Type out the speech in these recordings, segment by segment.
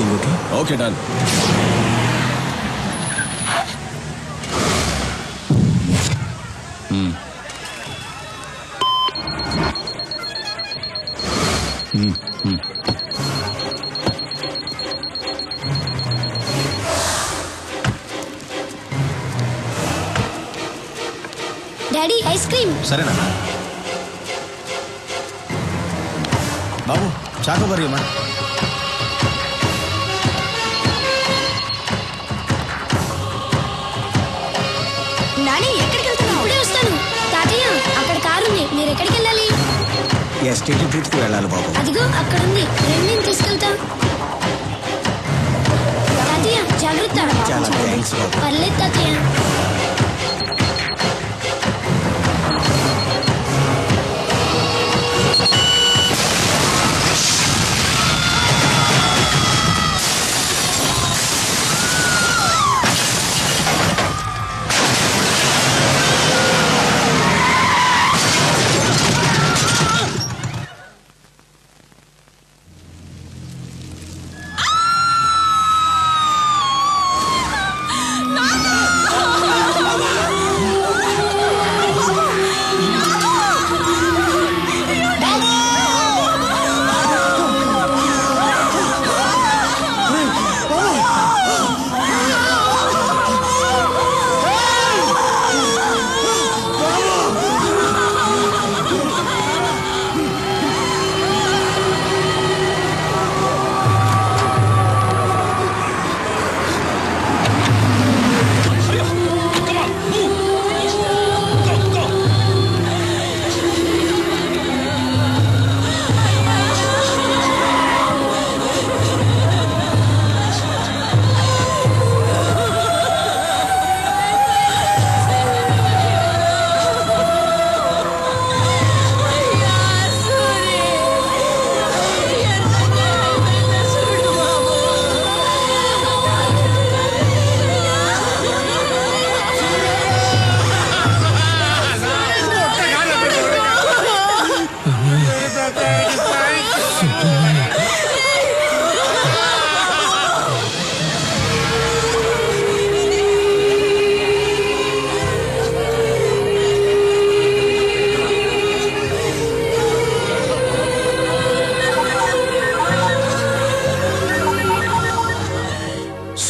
Everything okay? Okay done. Daddy ice cream. సరేనా బాబు? చాకోబారి అమ్మా. నాని ఎక్కడికి వెళ్తున్నావు? ఇప్పుడే వస్తాను. తాతయ్య అక్కడ కారు ఉంది, మీరు ఎక్కడికి వెళ్ళాలి? ఎస్టేట్ ట్రిప్కి వెళ్ళాలి బాబు. అదిగో అక్కడ ఉంది, నేను తీసుకెళ్తా. తాతయ్య జాగ్రత్త. చాలా థ్యాంక్స్ బాబు. పర్లేదు తాతయ్య.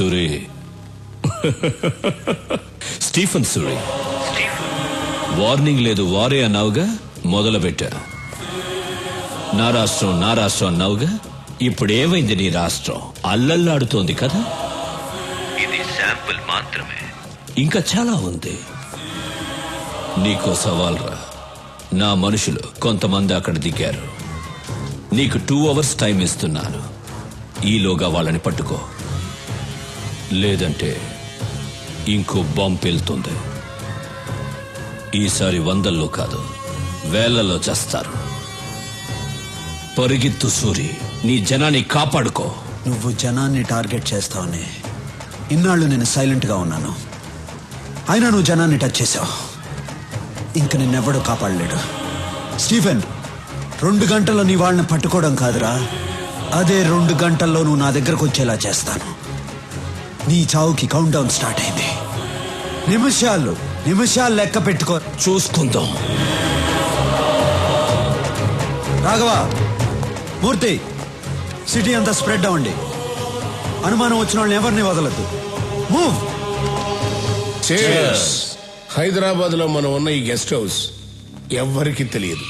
సూరి, స్టీఫెన్ సూరి. వార్నింగ్ లేదు వారే అన్నావుగా, మొదలు పెట్టా. నా రాష్ట్రం అన్నావుగా, ఇప్పుడు ఏమైంది నీ రాష్ట్రం? అల్లల్లాడుతోంది కదా. ఇది శాంపుల్ మాత్రమే, ఇంకా చాలా ఉంది. నీకో సవాల్ రా. నా మనుషులు కొంతమంది అక్కడ దిగారు. నీకు 2 hours టైం ఇస్తున్నాను. ఈలోగా వాళ్ళని పట్టుకో, లేదంటే ఇంకో బాంబు పేలుతుంది. ఈసారి 100లో కాదు, 1000లో చేస్తారు. పరిగెత్తు సూరి, నీ జనాన్ని కాపాడుకో. నువ్వు జనాన్ని టార్గెట్ చేస్తావని ఇన్నాళ్ళు నేను సైలెంట్ గా ఉన్నాను. అయినా నువ్వు జనాన్ని టచ్ చేసావు. ఇంక నిన్నెవ్వడూ కాపాడలేడు. స్టీఫెన్, 2 గంటల్లో నీ వాళ్ళని పట్టుకోవడం కాదురా, అదే 2 గంటల్లో నువ్వు నా దగ్గరకు వచ్చేలా చేస్తాను. నీ చావుకి కౌంట్ డౌన్ స్టార్ట్ అయింది. నిమిషాలు లెక్క పెట్టుకో. చూసుకుందాం. రాఘవ, మూర్తి, సిటీ అంతా స్ప్రెడ్ అవ్వండి. అనుమానం వచ్చిన వాళ్ళని ఎవరిని వదలద్దు. మూవ్. హైదరాబాద్ లో మనం ఉన్న ఈ గెస్ట్ హౌస్ ఎవ్వరికి తెలియదు,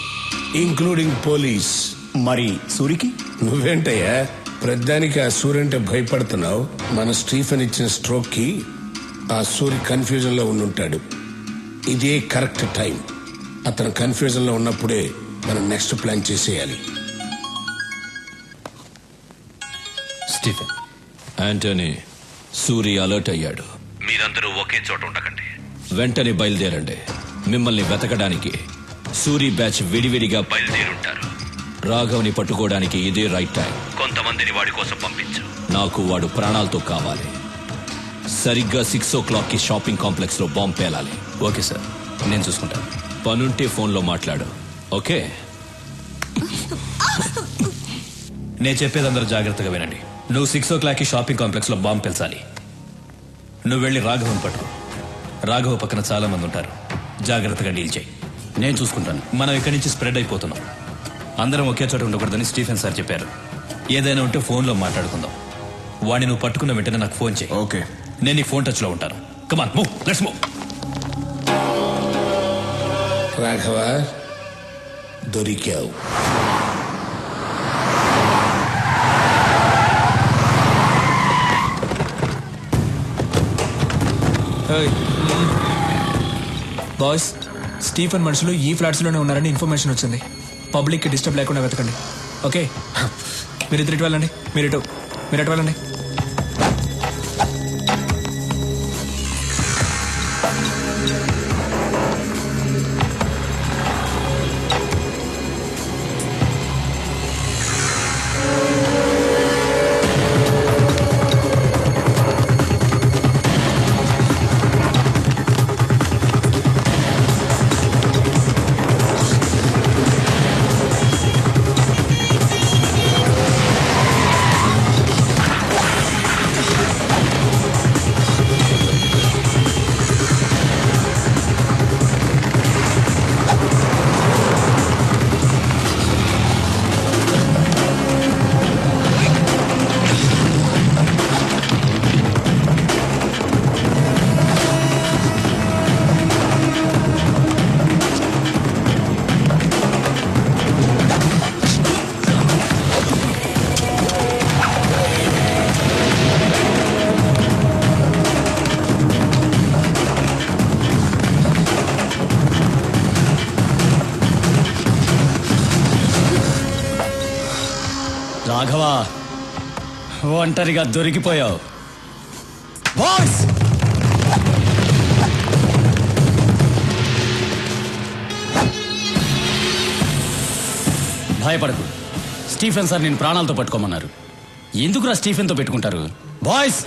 ఇంక్లూడింగ్ పోలీస్. మరి సూరికి? నువ్వేంటయ్యా ప్రధానికి ఆ సూర్యంటే భయపడుతున్నావు? మన స్టీఫెన్ ఇచ్చిన స్ట్రోక్ కి ఆ సూర్య కన్ఫ్యూజన్ లో ఉండుంటాడు. ఇదే కరెక్ట్ టైం. అతను కన్ఫ్యూజన్ లో ఉన్నప్పుడే మనం నెక్స్ట్ ప్లాన్ చేసేయాలి. స్టీఫెన్, యాంటనీ, సూరి అలర్ట్ అయ్యాడు. మీరందరూ ఒకే చోట ఉండకండి. వెంటనే బయలుదేరండి. మిమ్మల్ని వెతకడానికి సూరి బ్యాచ్ విడివిడిగా బయలుదేరుంటారు. రాఘవ్ని పట్టుకోవడానికి ఇదే రైట్ టైం. కొంతమందిని వాడి కోసం పంపించు. నాకు వాడు ప్రాణాలతో కావాలి. సరిగ్గా 6 o'clock కి షాపింగ్ కాంప్లెక్స్ లో బాంబు పేలాలి. ఓకే సార్, నేను చూసుకుంటాను. పనుంటే ఫోన్లో మాట్లాడు. ఓకే? నేను చెప్పేది అందరూ జాగ్రత్తగా వినండి. నువ్వు 6 షాపింగ్ కాంప్లెక్స్ లో బాంబు పెంచాలి. నువ్వు వెళ్ళి రాఘవన్ పట్టుకో. రాఘవ పక్కన చాలా మంది ఉంటారు. జాగ్రత్తగా డీల్ చేయి. నేను చూసుకుంటాను. మనం ఇక్కడి నుంచి స్ప్రెడ్ అయిపోతున్నాం. అందరం ఒకే చోట ఉండకూడదని స్టీఫెన్ సార్ చెప్పారు. ఏదైనా ఉంటే ఫోన్లో మాట్లాడుకుందాం. వాడిని నువ్వు పట్టుకున్న వెంటనే నాకు ఫోన్ చేయి. ఓకే. నేను నీ ఫోన్ టచ్ లో ఉంటాను. Come on move, let's move. Raghava, దొరికావు. బాయ్స్, స్టీఫెన్ మనుషులు ఈ ఫ్లాట్స్ లోనే ఉన్నారని ఇన్ఫర్మేషన్ వచ్చింది. పబ్లిక్ కి డిస్టర్బ్ లేకుండా వెతకండి. ఓకే, మీరు ఇటు వెళ్ళండి. మీరు ఎటు వెళ్ళండి. రాఘవ, ఒంటరిగా దొరికిపోయావు. బాయ్స్, భయపడకు. స్టీఫెన్ సార్ నేను ప్రాణాలతో పట్టుకోమన్నారు. ఎందుకురా స్టీఫెన్తో పెట్టుకుంటారు? బాయ్స్,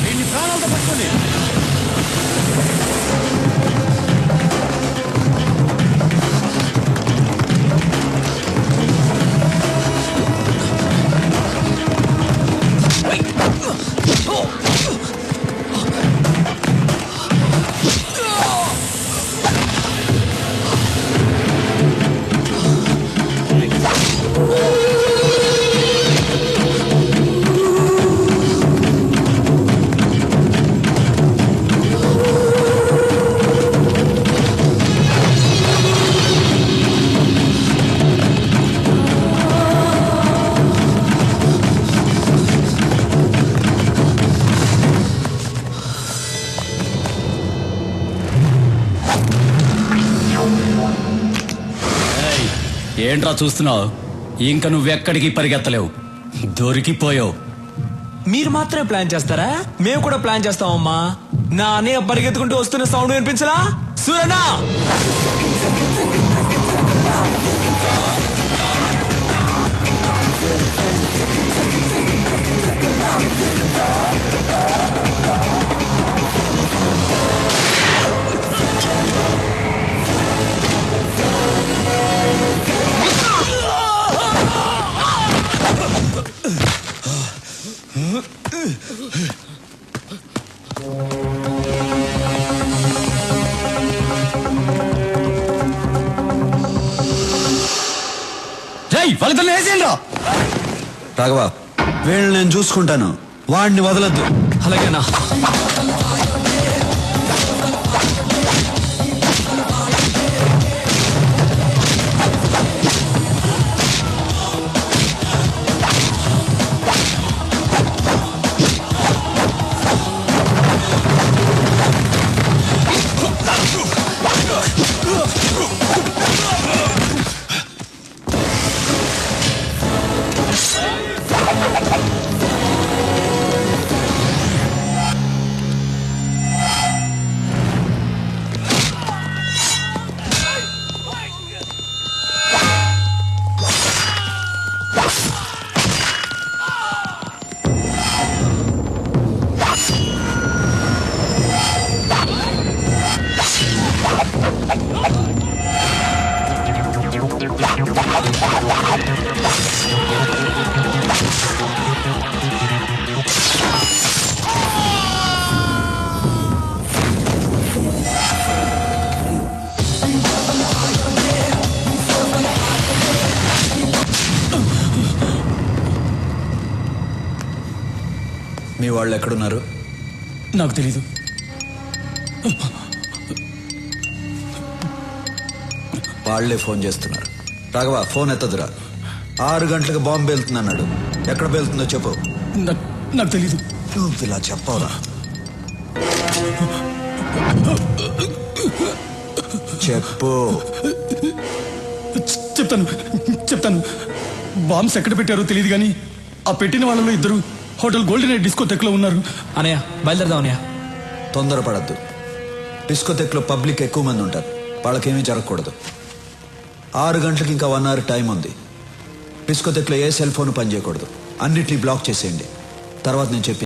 వీడిని ప్రాణాలతో పట్టుకోండి. ఏంట్రా చూస్తున్నావు? ఇంకా నువ్వెక్కడికి పరిగెత్తలేవు. దొరికిపోయావు. మీరు మాత్రమే ప్లాన్ చేస్తారా? మేము కూడా ప్లాన్ చేస్తామమ్మా. నా అన్నయ్య పరిగెత్తుకుంటూ వస్తున్న సౌండ్ వినిపించలా? సూరనా, ఫలితాలు వేసేయండి. రాఘవ, వీళ్ళని నేను చూసుకుంటాను. వాడిని వదలొద్దు. అలాగేనా? మీ వాళ్ళు ఎక్కడున్నారు? నాకు తెలీదు. వాళ్లే ఫోన్ చేస్తున్నారు. రాఘవ, ఫోన్ ఎత్తదురా. 6 గంటలకు బాంబు పేలుతుందన్నాడు. ఎక్కడ పేలుతుందో చెప్పు. నాకు తెలీదు. నువ్వు ఇలా చెప్పవరా? చెప్పు. చెప్తాను. బాంబ్స్ ఎక్కడ పెట్టారో తెలియదు కానీ ఆ పెట్టిన వాళ్ళలో 2 హోటల్ గోల్డెన్ ఎయిర్ డిస్కోటెక్ లో ఉన్నారు. అనయ్య బయలుదేరదాం అనయ్య. తొందరపడద్దు. డిస్కోటెక్లో పబ్లిక్ ఎక్కువ మంది ఉంటారు. వాళ్ళకేమీ జరగకూడదు. 6 గంటలకు ఇంకా 1 అవర్ టైం ఉంది. డిస్కోటెక్లో ఏ సెల్ ఫోన్ పనిచేయకూడదు. అన్నిటినీ బ్లాక్ చేసేయండి. తర్వాత నేను చెప్పి